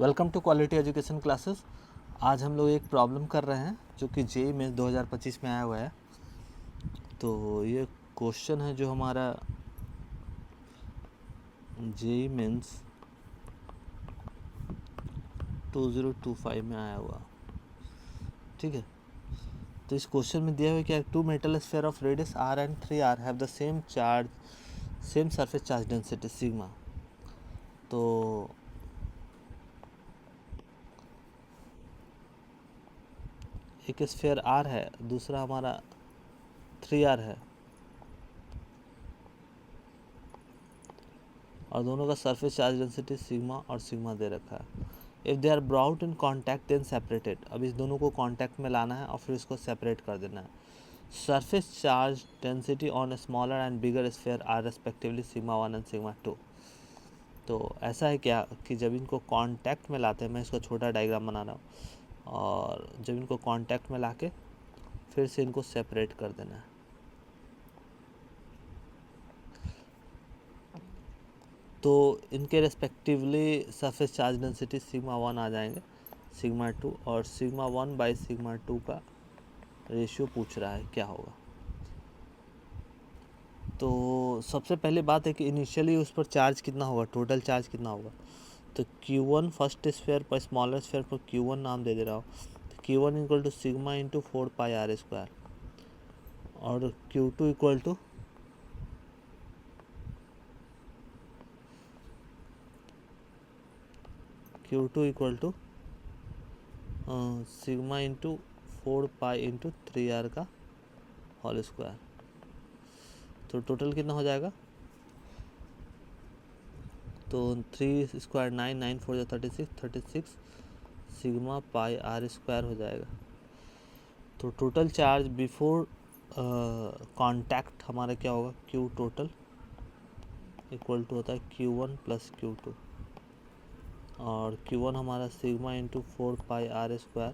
Welcome to quality education classes. आज हम लोग एक प्रॉब्लम कर रहे हैं जो कि जेईई मेंस 2025 में आया हुआ है। तो ये क्वेश्चन है जो हमारा जेईई मेंस 2025 में आया हुआ, ठीक है। तो इस क्वेश्चन में दिया हुआ क्या, two metal sphere of radius r and 3r have the same surface charge density sigma. तो एक स्फीयर r है, दूसरा हमारा 3r है और दोनों का सरफेस चार्ज डेंसिटी सिग्मा और सिग्मा दे रखा है। If they are brought in contact then separated, अब इस दोनों को कॉन्टैक्ट में लाना है और फिर इसको सेपरेट कर देना है। Surface charge density on smaller and bigger sphere are respectively sigma 1 and sigma 2। तो ऐसा है क्या कि जब इनको कॉन्टैक्ट में लाते हैं, मैं इसका छोटा डायग्राम बना रहा हूँ, और जब इनको कॉन्टैक्ट में ला के फिर से इनको सेपरेट कर देना है। तो इनके respectively surface charge density sigma 1 आ जाएंगे, सिग्मा 2, और सिग्मा 1 बाई सिग्मा 2 का रेशियो पूछ रहा है क्या होगा। तो सबसे पहले बात है कि इनिशियली उस पर चार्ज कितना होगा, टोटल चार्ज कितना होगा। तो Q1 फर्स्ट स्फीयर पर, स्मॉलर स्फीयर पर Q1 नाम दे रहा हूँ। तो Q1 equal to sigma into 4πr², और Q2 equal to sigma into 4π into 3r का होल स्क्वायर। तो टोटल कितना हो जाएगा, तो 3 स्क्वायर 9, 9 4 36 सिग्मा पाई r² हो जाएगा। तो टोटल चार्ज बिफोर कॉन्टैक्ट हमारा क्या होगा, Q टोटल इक्वल टू होता है Q1 प्लस Q2, और Q1 हमारा sigma into 4πr²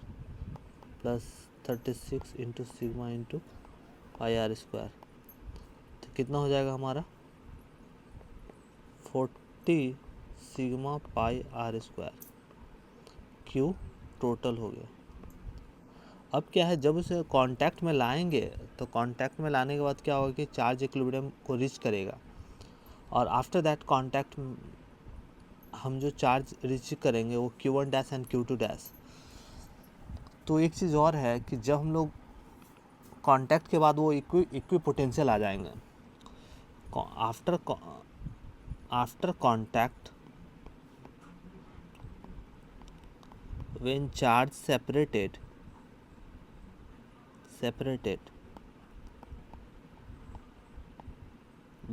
plus 36 into sigma into πr²। तो कितना हो जाएगा हमारा 40 सिग्मा पाई r²। Q टोटल हो गया। अब क्या है, जब उसे कांटेक्ट में लाएंगे तो कांटेक्ट में लाने के बाद क्या होगा कि चार्ज इक्विलिब्रियम को रीच करेगा, और आफ्टर दैट कांटेक्ट हम जो चार्ज रीच करेंगे वो Q1 dash and Q2 dash. तो एक चीज़ और है कि जब हम लोग कांटेक्ट के बाद वो इक्वी पोटेंशियल आ जाएंगे। After contact when charge separated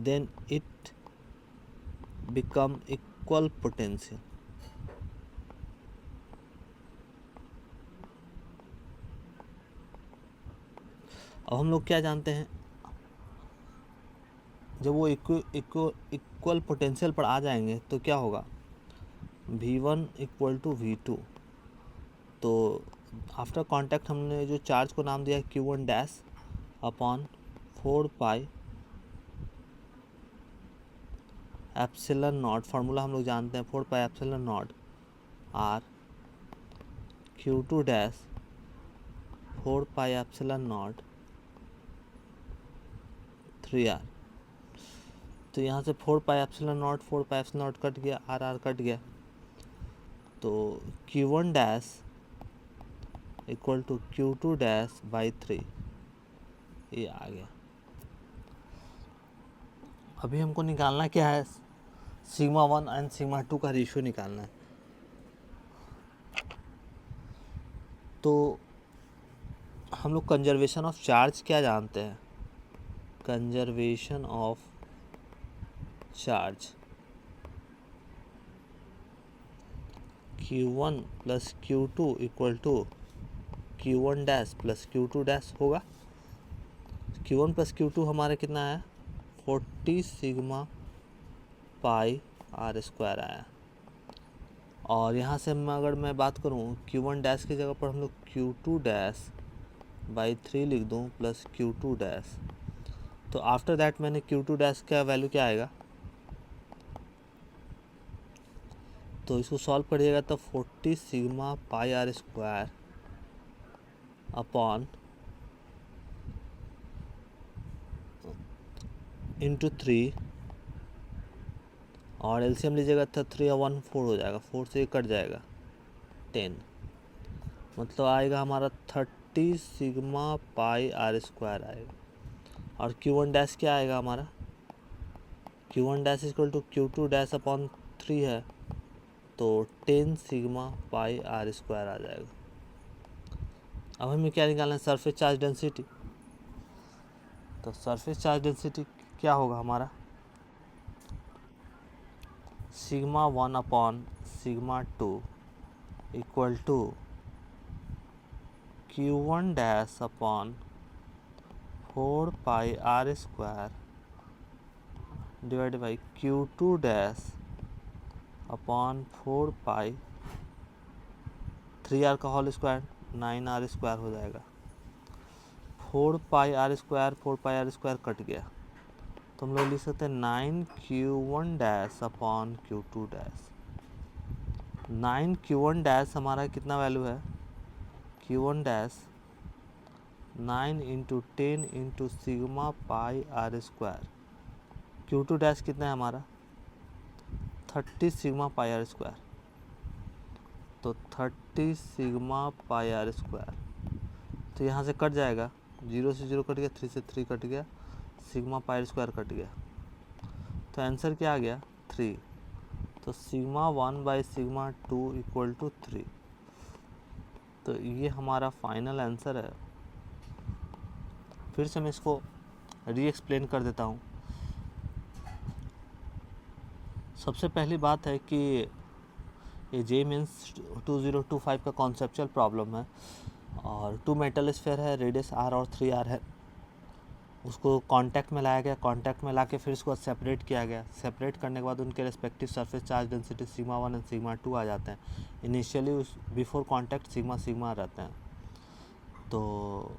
then it become equal potential। अब हम लोग क्या जानते हैं, जब वो इक्वल पोटेंशियल पर आ जाएंगे तो क्या होगा, V1 इक्वल टू V2। तो आफ्टर कांटेक्ट हमने जो चार्ज को नाम दिया है Q1 dash upon 4π epsilon naught, formula हम लोग जानते हैं 4π epsilon naught R Q2 dash 4π epsilon naught 3R। तो यहाँ से 4π epsilon naught 4π epsilon naught cut गया, R कट गया, तो Q1 dash equal to Q2 dash by 3, ये आ गया। अभी हमको निकालना क्या है, सिग्मा 1 एंड सिग्मा 2 का रेशियो निकालना है। तो हम लोग कंजर्वेशन ऑफ चार्ज क्या जानते हैं, conservation of charge Q1 plus Q2 equal to Q1 dash plus Q2 dash होगा। Q1 प्लस Q2 हमारा कितना है, 40 सिग्मा पाई r² आया। और यहाँ से अगर मैं बात करूँ Q1 डैश की जगह पर हम लोग Q2 डैश बाई 3 लिख दूँ प्लस Q2 डैश। तो आफ्टर दैट मैंने Q2 डैश का वैल्यू क्या आएगा, तो इसको सॉल्व करिएगा तो 40 sigma pi R square upon into 3 और एलसीएम लीजिएगा तो 3 और 1 4 हो जाएगा, 4 से कट जाएगा 10, मतलब आएगा हमारा 30 सिग्मा पाई आर स्क्वायर आएगा। और Q1 डैश क्या आएगा हमारा, Q1 dash equal to Q2 dash upon 3 है, तो 10 सिग्मा पाई आर स्क्वायर आ जाएगा। अब हमें क्या निकालना है, सरफेस चार्ज डेंसिटी। तो सरफेस चार्ज डेंसिटी क्या होगा हमारा, sigma 1 upon sigma 2 equal to Q1 dash upon 4 pi R square divide by Q2 dash upon 4 pi 3r का होल स्क्वायर 9r स्क्वायर हो जाएगा। 4 पाई आर स्क्वायर कट गया, तो हम लोग लिख सकते हैं 9Q1 dash upon Q2 dash. 9Q1 dash हमारा कितना वैल्यू है, Q1 dash 9 into 10 into sigma pi R square. Q2 dash कितना है हमारा 30 सिग्मा पाई आर स्क्वायर, तो 30 सिग्मा पाई आर स्क्वायर, तो यहाँ से कट जाएगा, 0 से 0 कट गया, 3 से 3 कट गया, sigma pi R square cut गया, तो आंसर क्या आ गया 3। तो sigma 1 by sigma 2 equal to 3। तो ये हमारा फाइनल आंसर है। फिर से मैं इसको री एक्सप्लेन कर देता हूँ। सबसे पहली बात है कि ये जे मीन्स 2025 का कॉन्सेप्चुअल प्रॉब्लम है और 2 मेटल स्फीयर है, रेडियस r और 3r है, उसको कांटेक्ट में लाया गया, कांटेक्ट में लाके फिर इसको सेपरेट किया गया। सेपरेट करने के बाद उनके respective surface charge density sigma 1 and sigma 2 आ जाते हैं। इनिशियली उस बिफोर कांटेक्ट सिग्मा रहते हैं। तो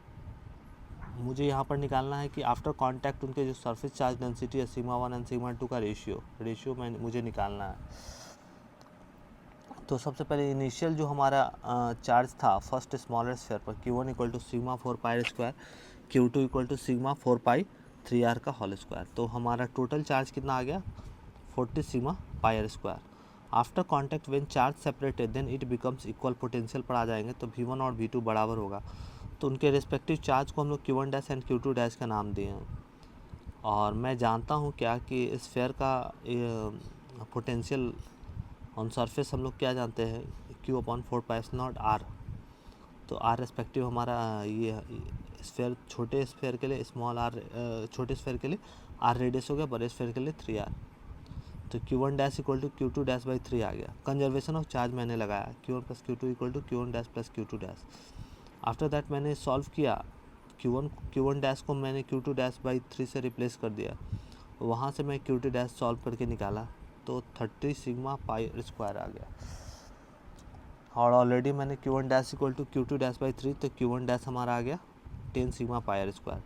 मुझे यहाँ पर निकालना है कि आफ्टर कांटेक्ट उनके जो सरफेस चार्ज डेंसिटी है सिग्मा 1 एंड सिग्मा 2 का रेशियो मुझे निकालना है। तो सबसे पहले इनिशियल जो हमारा चार्ज था फर्स्ट स्मॉलर स्फीयर पर Q1 equal to sigma 4 pi square, Q2 equal to sigma 4 pi 3r का होल स्क्वायर, तो हमारा टोटल चार्ज कितना आ गया 40 sigma pi R square. After contact when charge separated then it becomes equal potential पर आ जाएंगे, तो V1 और V2 बराबर होगा। तो उनके रिस्पेक्टिव चार्ज को हम लोग Q1 dash and Q2 dash का नाम दिए हैं। और मैं जानता हूँ क्या कि स्फीयर का पोटेंशियल ऑन सरफेस हम लोग क्या जानते हैं, Q upon 4 pi not R। तो R रेस्पेक्टिव हमारा ये स्फीयर, छोटे स्फीयर के लिए स्मॉल r, छोटे स्फीयर के लिए R रेडियस हो गया, बड़े स्फीयर के लिए 3r। तो Q1 dash equal to Q2 dash by 3 आ गया। कंजर्वेशन ऑफ चार्ज मैंने लगाया, Q1 plus Q2 equal to Q1 dash plus Q2 dash. After that मैंने सॉल्व किया, Q1 डैश को मैंने Q2 डैश बाई 3 से रिप्लेस कर दिया, वहाँ से मैं Q2 डैश सॉल्व करके निकाला, तो 30 सिग्मा पाई स्क्वायर आ गया। और ऑलरेडी मैंने Q1 dash equal to Q2 dash by 3, तो Q1 डैश हमारा आ गया 10 सिग्मा पाई आर स्क्वायर।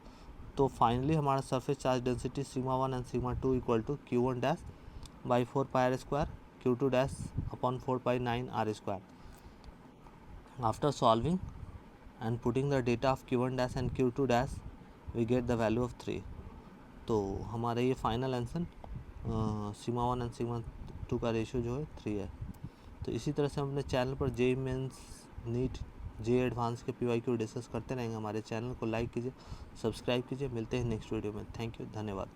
तो फाइनली हमारा surface charge density sigma 1 and sigma 2 equal to Q1 dash by 4 pi R square, Q2 dash upon 4 pi 9 R square. After solving and putting the data of Q1 dash and Q2 dash we get the value of 3। तो हमारा ये final answer sigma 1 and sigma 2 का ratio जो है 3 है। तो इसी तरह से हम अपने चैनल पर जे मेंस नीट जे एडवांस के PYQ डिस्कस करते रहेंगे। हमारे चैनल को लाइक कीजिए, सब्सक्राइब कीजिए। मिलते हैं नेक्स्ट वीडियो में। थैंक यू, धन्यवाद।